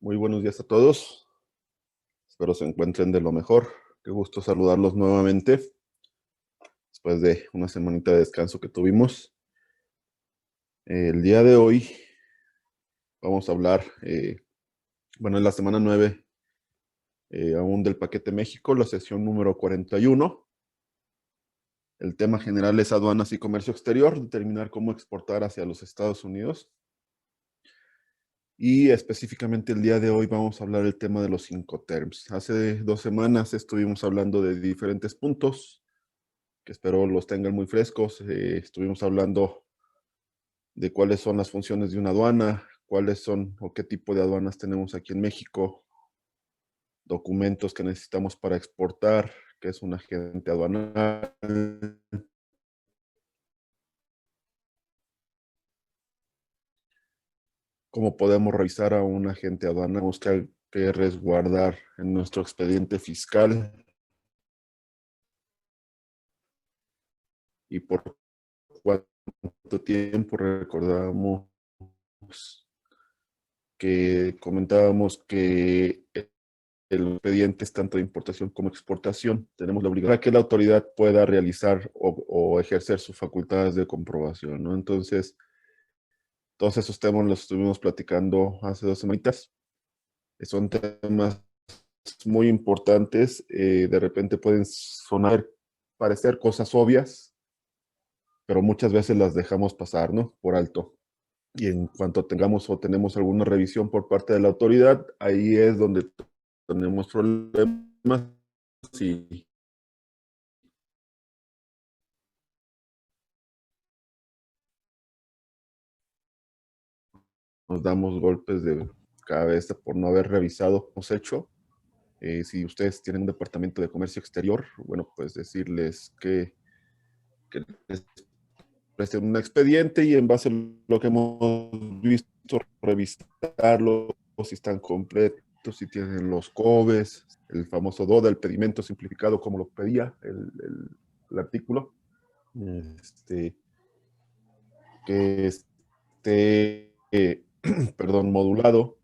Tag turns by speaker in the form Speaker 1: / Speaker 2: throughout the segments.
Speaker 1: Muy buenos días a todos. Espero se encuentren de lo mejor. Qué gusto saludarlos nuevamente después de una semanita de descanso que tuvimos. El día de hoy vamos a hablar, en la semana 9, aún del Paquete México, la sesión número 41. El tema general es aduanas y comercio exterior, determinar cómo exportar hacia los Estados Unidos. Y específicamente el día de hoy vamos a hablar del tema de los Incoterms. Hace 2 semanas estuvimos hablando de diferentes puntos, que espero los tengan muy frescos. Estuvimos hablando de cuáles son las funciones de una aduana, cuáles son o qué tipo de aduanas tenemos aquí en México, documentos que necesitamos para exportar, qué es un agente aduanal, cómo podemos revisar a un agente aduanal, tenemos que resguardar en nuestro expediente fiscal y por cuánto tiempo. Recordamos que comentábamos que el expediente es tanto de importación como exportación. Tenemos la obligación para que la autoridad pueda realizar o ejercer sus facultades de comprobación, ¿no? Entonces, todos esos temas los estuvimos platicando hace 2 semanitas. Son temas muy importantes. De repente pueden parecer cosas obvias, pero muchas veces las dejamos pasar, ¿no? Por alto. Y en cuanto tengamos o tenemos alguna revisión por parte de la autoridad, ahí es donde tenemos problemas y nos damos golpes de cabeza por no haber revisado hemos hecho. Si ustedes tienen un departamento de comercio exterior, bueno, pues decirles que les presten un expediente y en base a lo que hemos visto, revisarlo, si están completos, si tienen los COBES, el famoso DODA, el pedimento simplificado como lo pedía el artículo, este, que esté, modulado.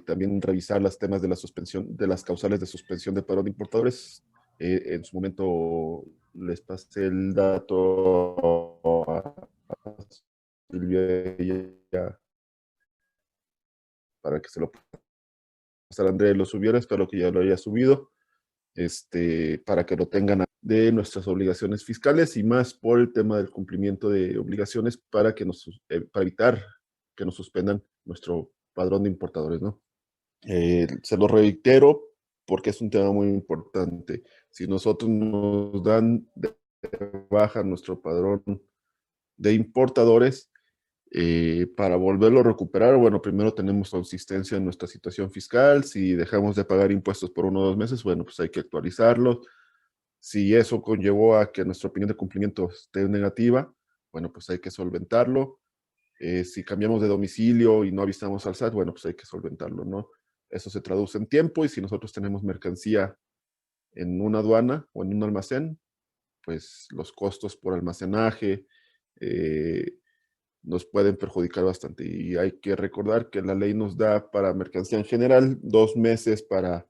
Speaker 1: También revisar los temas de la suspensión, de las causales de suspensión de paro de importadores. En su momento les pasé el dato a Silvia para que se lo pasara a André, lo subiera, espero que ya lo haya subido, para que lo tengan de nuestras obligaciones fiscales y más por el tema del cumplimiento de obligaciones para para evitar que nos suspendan nuestro padrón de importadores, ¿no? Se lo reitero porque es un tema muy importante. Si nosotros nos dan de baja nuestro padrón de importadores, para volverlo a recuperar, bueno, primero tenemos consistencia en nuestra situación fiscal. Si dejamos de pagar impuestos por 1 o 2 meses, bueno, pues hay que actualizarlo. Si eso conllevó a que nuestra opinión de cumplimiento esté negativa, bueno, pues hay que solventarlo. Si cambiamos de domicilio y no avisamos al SAT, bueno, pues hay que solventarlo, ¿no? Eso se traduce en tiempo y si nosotros tenemos mercancía en una aduana o en un almacén, pues los costos por almacenaje nos pueden perjudicar bastante. Y hay que recordar que la ley nos da para mercancía en general 2 meses para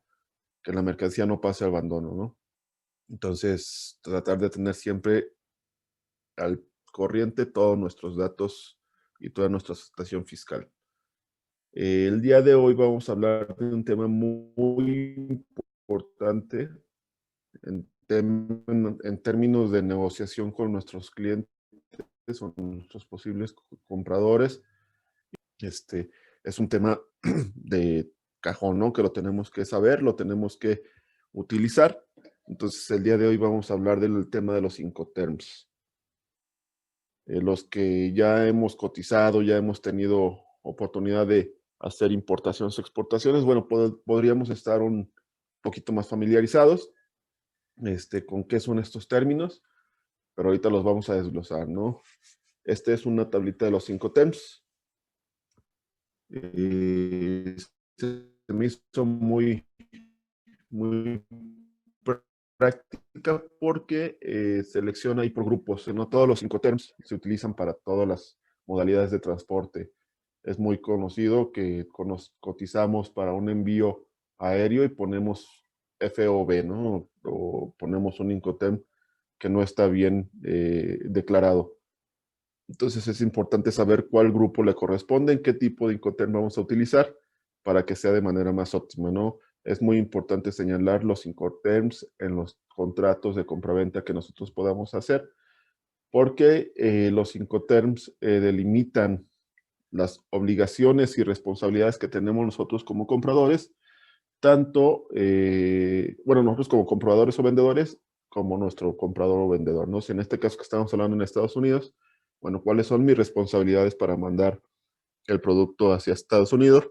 Speaker 1: que la mercancía no pase al abandono, ¿no? Entonces, tratar de tener siempre al corriente todos nuestros datos y toda nuestra situación fiscal. El día de hoy vamos a hablar de un tema muy importante en términos de negociación con nuestros clientes o nuestros posibles compradores. Es un tema de cajón, ¿no? Que lo tenemos que saber, lo tenemos que utilizar. Entonces, el día de hoy vamos a hablar del tema de los Incoterms. Los que ya hemos cotizado, ya hemos tenido oportunidad de hacer importaciones o exportaciones, bueno, podríamos estar un poquito más familiarizados con qué son estos términos, pero ahorita los vamos a desglosar, ¿no? Esta es una tablita de los Incoterms. Se me hizo muy práctica porque selecciona ahí por grupos. No todos los Incoterms se utilizan para todas las modalidades de transporte. Es muy conocido que cotizamos para un envío aéreo y ponemos FOB, ¿no? O ponemos un Incoterm que no está bien declarado. Entonces es importante saber cuál grupo le corresponde, en qué tipo de Incoterm vamos a utilizar para que sea de manera más óptima, ¿no? Es muy importante señalar los Incoterms en los contratos de compraventa que nosotros podamos hacer, porque los Incoterms delimitan las obligaciones y responsabilidades que tenemos nosotros como compradores, tanto, bueno, nosotros como compradores o vendedores, como nuestro comprador o vendedor, ¿no? Si en este caso que estamos hablando en Estados Unidos, bueno, ¿cuáles son mis responsabilidades para mandar el producto hacia Estados Unidos?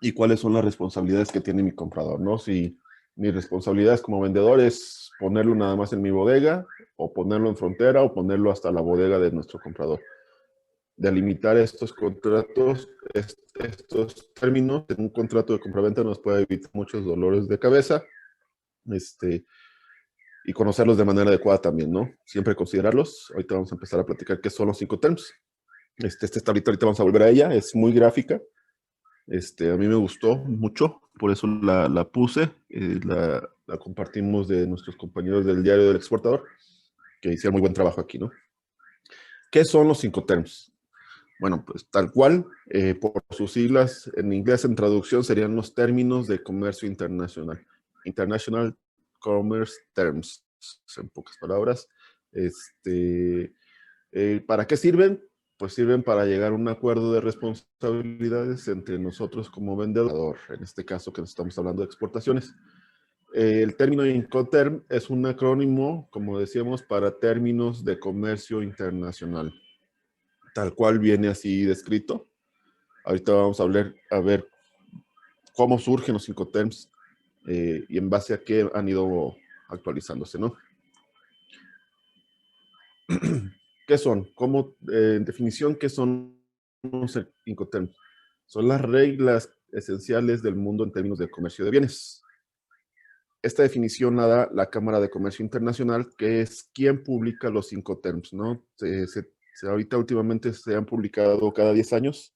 Speaker 1: ¿Y cuáles son las responsabilidades que tiene mi comprador, no? Si mi responsabilidad como vendedor es ponerlo nada más en mi bodega, o ponerlo en frontera, o ponerlo hasta la bodega de nuestro comprador. Delimitar estos contratos, estos términos en un contrato de compraventa nos puede evitar muchos dolores de cabeza, y conocerlos de manera adecuada también, ¿no? Siempre considerarlos. Ahorita vamos a empezar a platicar qué son los Incoterms. Esta tablita ahorita vamos a volver a ella, es muy gráfica. A mí me gustó mucho, por eso la puse, la compartimos de nuestros compañeros del Diario del Exportador, que hicieron muy buen trabajo aquí, ¿no? ¿Qué son los Incoterms? Bueno, pues tal cual, por sus siglas en inglés en traducción serían los términos de comercio internacional. International Commerce Terms, en pocas palabras. ¿Para qué sirven? Pues sirven para llegar a un acuerdo de responsabilidades entre nosotros como vendedor, en este caso que estamos hablando de exportaciones. El término Incoterm es un acrónimo, como decíamos, para términos de comercio internacional. Tal cual viene así descrito. Ahorita vamos a ver cómo surgen los Incoterms y en base a qué han ido actualizándose, ¿no? ¿Qué son? En definición, ¿qué son los Incoterms? Son las reglas esenciales del mundo en términos de comercio de bienes. Esta definición la da la Cámara de Comercio Internacional, que es quien publica los Incoterms, ¿no? Ahorita últimamente se han publicado cada 10 años.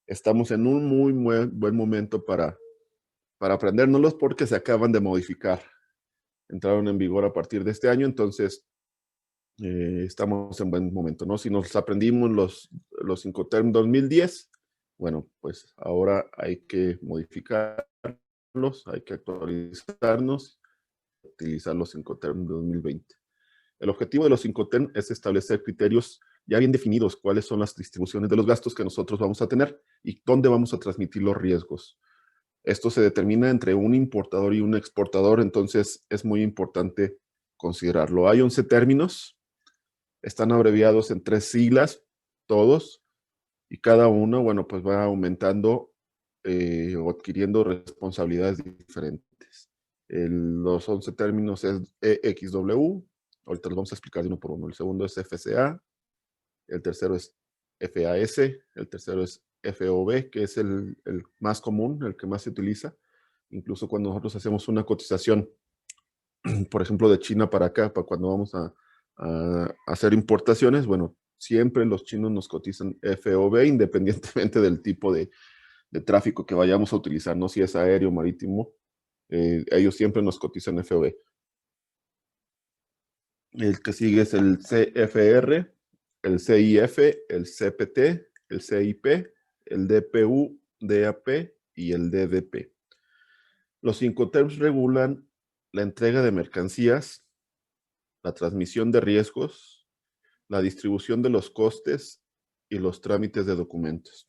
Speaker 1: Estamos en un muy buen momento para aprendérnoslos porque se acaban de modificar. Entraron en vigor a partir de este año, entonces estamos en buen momento, ¿no? Si nos aprendimos los Incoterm 2010, bueno, pues ahora hay que modificarlos, hay que actualizarnos, utilizar los Incoterm 2020. El objetivo de los Incoterm es establecer criterios ya bien definidos, cuáles son las distribuciones de los gastos que nosotros vamos a tener y dónde vamos a transmitir los riesgos. Esto se determina entre un importador y un exportador, entonces es muy importante considerarlo. Hay 11 términos, están abreviados en 3 siglas, todos, y cada uno, bueno, pues va aumentando o adquiriendo responsabilidades diferentes. Los 11 términos es EXW, ahorita los vamos a explicar de uno por uno. El segundo es FCA, el tercero es FAS, el tercero es FOB, que es el más común, el que más se utiliza. Incluso cuando nosotros hacemos una cotización, por ejemplo, de China para acá, para cuando vamos a hacer importaciones, bueno, siempre los chinos nos cotizan FOB independientemente del tipo de tráfico que vayamos a utilizar, no si es aéreo, marítimo, ellos siempre nos cotizan FOB. El que sigue es el CFR, el CIF, el CPT, el CIP, el DPU, DAP y el DDP. Los Incoterms regulan la entrega de mercancías, la transmisión de riesgos, la distribución de los costes y los trámites de documentos.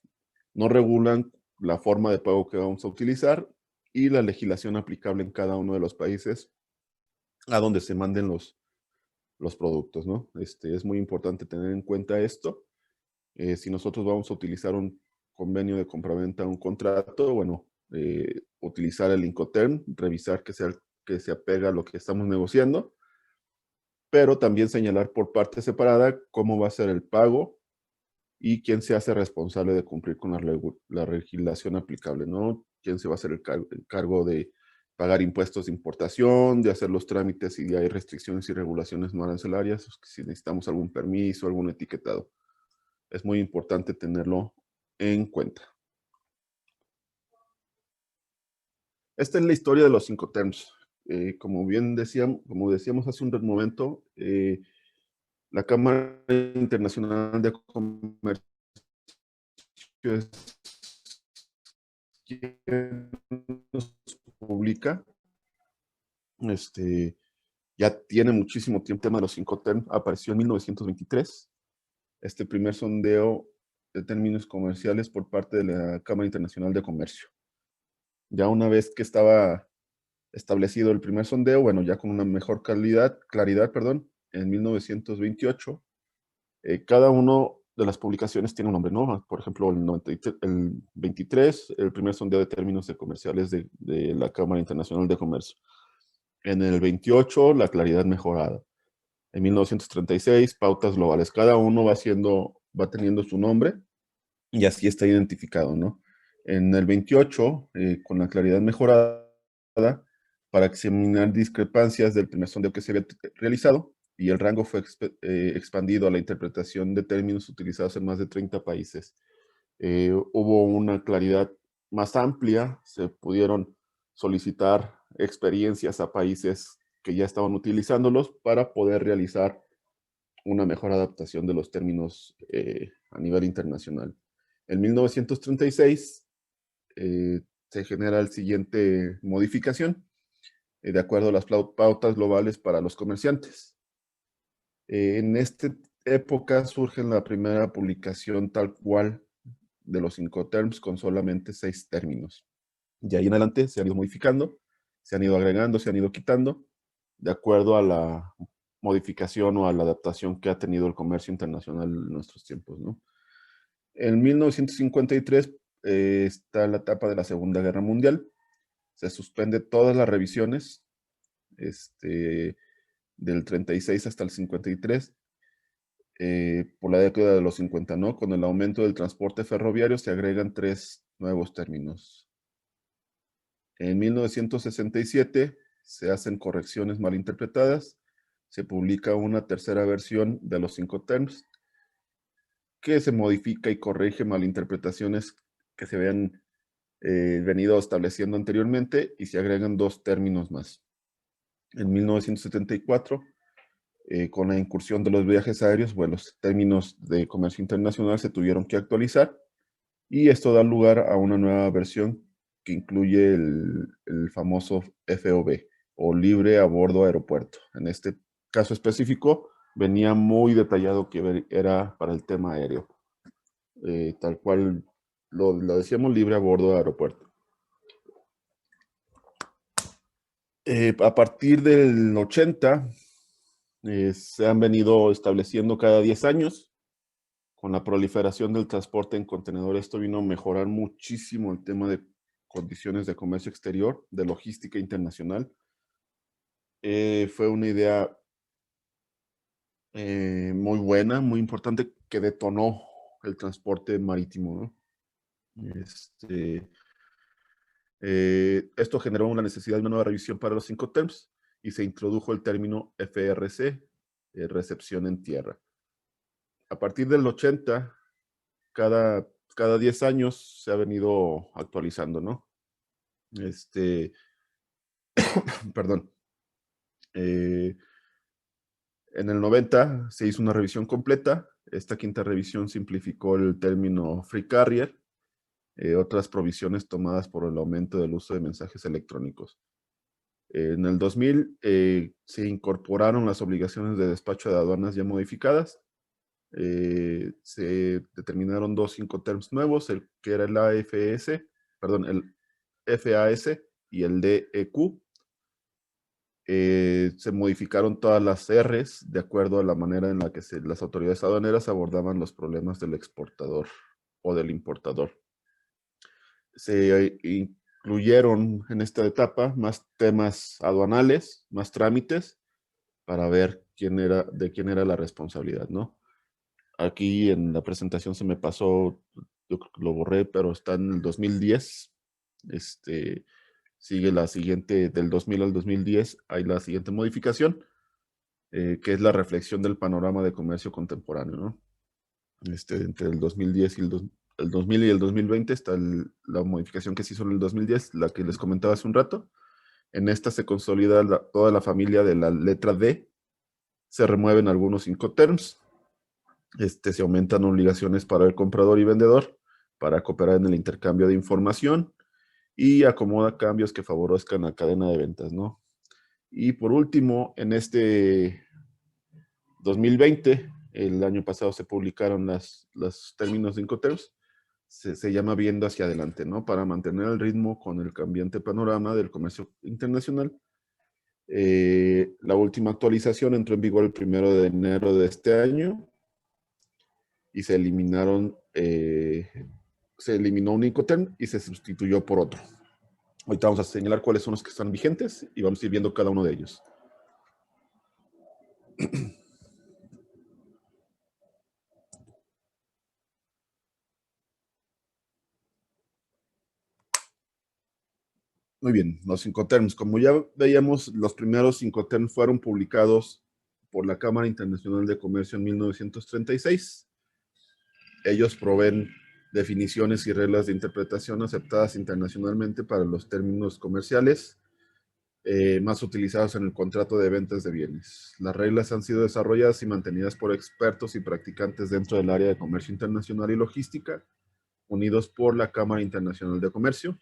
Speaker 1: No regulan la forma de pago que vamos a utilizar y la legislación aplicable en cada uno de los países a donde se manden los productos, ¿no? Es muy importante tener en cuenta esto. Si nosotros vamos a utilizar un convenio de compraventa, un contrato, bueno, utilizar el Incoterm, revisar que se apega a lo que estamos negociando, pero también señalar por parte separada cómo va a ser el pago y quién se hace responsable de cumplir con la legislación aplicable, ¿no? Quién se va a hacer el cargo de pagar impuestos de importación, de hacer los trámites si hay restricciones y regulaciones no arancelarias, si necesitamos algún permiso, algún etiquetado. Es muy importante tenerlo en cuenta. Esta es la historia de los Incoterms. Como decíamos hace un momento, la Cámara Internacional de Comercio es quien nos publica. Ya tiene muchísimo tiempo. El tema de los Incoterms apareció en 1923. Este primer sondeo de términos comerciales por parte de la Cámara Internacional de Comercio. Ya una vez que estaba establecido el primer sondeo, bueno, ya con una mejor claridad, en 1928, cada uno de las publicaciones tiene un nombre, ¿no? Por ejemplo, el 23, el primer sondeo de términos comerciales de la Cámara Internacional de Comercio. En el 28, la claridad mejorada. En 1936, pautas globales. Cada uno va teniendo su nombre y así está identificado, ¿no? En el 28, con la claridad mejorada, para examinar discrepancias del primer sondeo que se había realizado, y el rango fue expandido a la interpretación de términos utilizados en más de 30 países. Hubo una claridad más amplia, se pudieron solicitar experiencias a países que ya estaban utilizándolos para poder realizar una mejor adaptación de los términos a nivel internacional. En 1936 se genera la siguiente modificación, de acuerdo a las pautas globales para los comerciantes. En esta época surge la primera publicación tal cual de los Incoterms con solamente 6 términos. Y ahí en adelante se han ido modificando, se han ido agregando, se han ido quitando, de acuerdo a la modificación o a la adaptación que ha tenido el comercio internacional en nuestros tiempos, ¿no? En 1953 está la etapa de la Segunda Guerra Mundial. Se suspende todas las revisiones del 36 hasta el 53 por la década de los 50, ¿no? Con el aumento del transporte ferroviario se agregan 3 nuevos términos. En 1967 se hacen correcciones malinterpretadas, se publica una tercera versión de los Incoterms que se modifica y corrige malinterpretaciones que se habían venido estableciendo anteriormente y se agregan 2 términos más. En 1974, con la incursión de los viajes aéreos, bueno, los términos de comercio internacional se tuvieron que actualizar y esto da lugar a una nueva versión que incluye el famoso FOB o libre a bordo aeropuerto. En este caso específico venía muy detallado que era para el tema aéreo. Tal cual lo decíamos, libre a bordo de aeropuerto. A partir del 80 se han venido estableciendo cada 10 años. Con la proliferación del transporte en contenedores, esto vino a mejorar muchísimo el tema de condiciones de comercio exterior, de logística internacional. Fue una idea muy buena, muy importante, que detonó el transporte marítimo, ¿no? Esto generó una necesidad de una nueva revisión para los Incoterms y se introdujo el término FRC, recepción en tierra. A partir del 80, cada 10 años se ha venido actualizando, ¿no? Perdón. En el 90 se hizo una revisión completa. Esta quinta revisión simplificó el término free carrier, otras provisiones tomadas por el aumento del uso de mensajes electrónicos. En el 2000 se incorporaron las obligaciones de despacho de aduanas ya modificadas. Se determinaron 2 Incoterms nuevos, el que era el el FAS y el DEQ. Se modificaron todas las Rs de acuerdo a la manera en la que las autoridades aduaneras abordaban los problemas del exportador o del importador. Se incluyeron en esta etapa más temas aduanales, más trámites, para ver de quién era la responsabilidad, ¿no? Aquí en la presentación se me pasó, yo creo que lo borré, pero está en el 2010. Sigue la siguiente, del 2000 al 2010, hay la siguiente modificación, que es la reflexión del panorama de comercio contemporáneo, ¿no? Entre el 2010 y el 2000 y el 2020 está la modificación que se hizo en el 2010, la que les comentaba hace un rato. En esta se consolida toda la familia de la letra D, se remueven algunos Incoterms, se aumentan obligaciones para el comprador y vendedor para cooperar en el intercambio de información y acomoda cambios que favorezcan la cadena de ventas, ¿no? Y por último, en este 2020, el año pasado se publicaron los términos de Incoterms, se llama Viendo hacia adelante, ¿no? Para mantener el ritmo con el cambiante panorama del comercio internacional. La última actualización entró en vigor el 1 de enero de este año y se eliminó un Incoterm y se sustituyó por otro. Ahorita vamos a señalar cuáles son los que están vigentes y vamos a ir viendo cada uno de ellos. Muy bien, los Incoterms. Como ya veíamos, los primeros Incoterms fueron publicados por la Cámara Internacional de Comercio en 1936. Ellos proveen definiciones y reglas de interpretación aceptadas internacionalmente para los términos comerciales más utilizados en el contrato de ventas de bienes. Las reglas han sido desarrolladas y mantenidas por expertos y practicantes dentro del área de comercio internacional y logística, unidos por la Cámara Internacional de Comercio.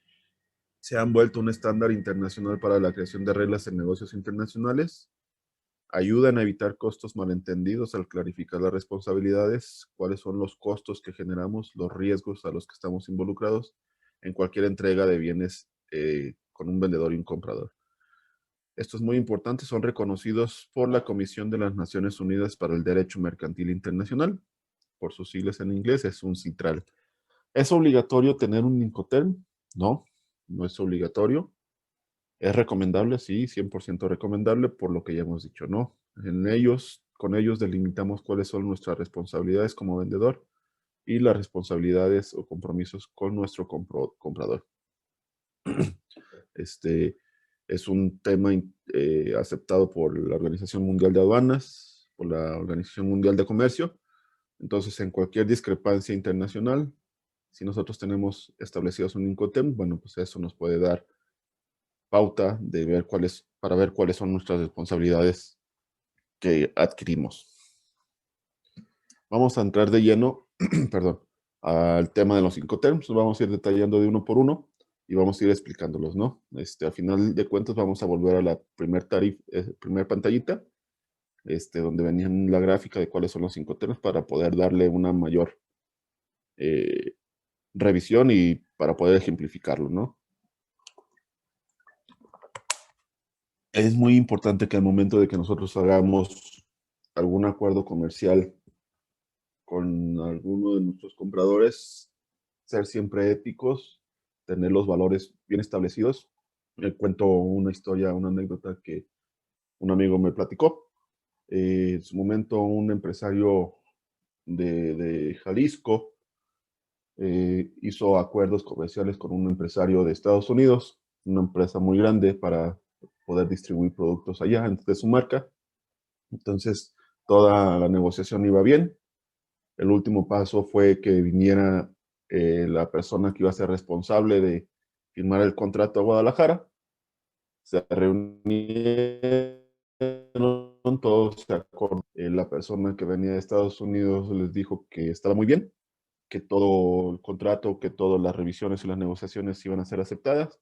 Speaker 1: Se han vuelto un estándar internacional para la creación de reglas en negocios internacionales. Ayudan a evitar costos malentendidos al clarificar las responsabilidades, cuáles son los costos que generamos, los riesgos a los que estamos involucrados en cualquier entrega de bienes con un vendedor y un comprador. Estos muy importantes son reconocidos por la Comisión de las Naciones Unidas para el Derecho Mercantil Internacional, por sus siglas en inglés, es un CITRAL. ¿Es obligatorio tener un Incoterm? No, no es obligatorio. ¿Es recomendable? Sí, 100% recomendable por lo que ya hemos dicho, ¿no? Con ellos delimitamos cuáles son nuestras responsabilidades como vendedor y las responsabilidades o compromisos con nuestro comprador. Es un tema aceptado por la Organización Mundial de Aduanas, por la Organización Mundial de Comercio. Entonces, en cualquier discrepancia internacional, si nosotros tenemos establecidos un Incoterm, bueno, pues eso nos puede dar pauta para ver cuáles son nuestras responsabilidades que adquirimos. Vamos a entrar de lleno, perdón, al tema de los Incoterms. Vamos a ir detallando de uno por uno y vamos a ir explicándolos, ¿no? Al final de cuentas vamos a volver a la primer pantallita, donde venían la gráfica de cuáles son los Incoterms para poder darle una mayor revisión y para poder ejemplificarlo, ¿no? Es muy importante que al momento de que nosotros hagamos algún acuerdo comercial con alguno de nuestros compradores, ser siempre éticos, tener los valores bien establecidos. Le cuento una historia, una anécdota que un amigo me platicó. En su momento, un empresario de Jalisco hizo acuerdos comerciales con un empresario de Estados Unidos, una empresa muy grande para poder distribuir productos allá de su marca. Entonces, toda la negociación iba bien. El último paso fue que viniera la persona que iba a ser responsable de firmar el contrato a Guadalajara. Se reunieron todos, se acordó. La persona que venía de Estados Unidos les dijo que estaba muy bien, que todo el contrato, que todas las revisiones y las negociaciones iban a ser aceptadas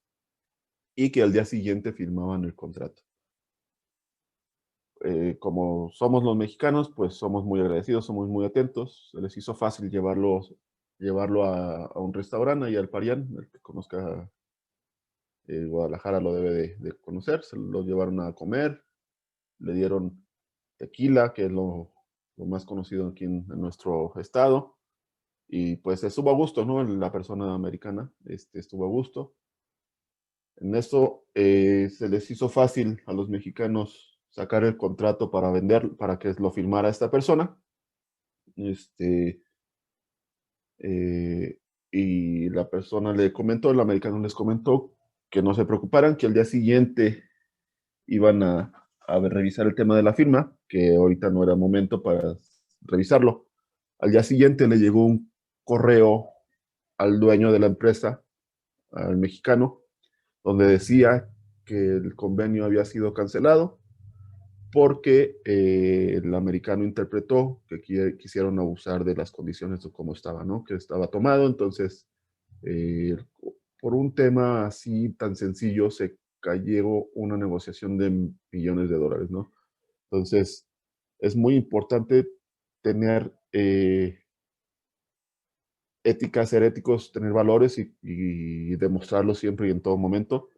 Speaker 1: y que al día siguiente firmaban el contrato. Como somos los mexicanos, pues somos muy agradecidos, somos muy atentos. Se les hizo fácil llevarlo a un restaurante y al Parián, el que conozca Guadalajara lo debe de conocer. Se lo llevaron a comer, le dieron tequila, que es lo más conocido aquí en nuestro estado. Y pues estuvo a gusto, ¿no? La persona americana estuvo a gusto. En eso se les hizo fácil a los mexicanos sacar el contrato para vender, para que lo firmara esta persona. Y la persona le comentó, el americano les comentó que no se preocuparan, que al día siguiente iban a revisar el tema de la firma, que ahorita no era momento para revisarlo. Al día siguiente le llegó un correo al dueño de la empresa, al mexicano, donde decía que el convenio había sido cancelado porque el americano interpretó que quisieron abusar de las condiciones de cómo estaba, ¿no? Que estaba tomado, entonces, eh, por un tema así tan sencillo, se cayó una negociación de millones de dólares, ¿no? Entonces, es muy importante tener ética, ser éticos, tener valores y demostrarlo siempre y en todo momento.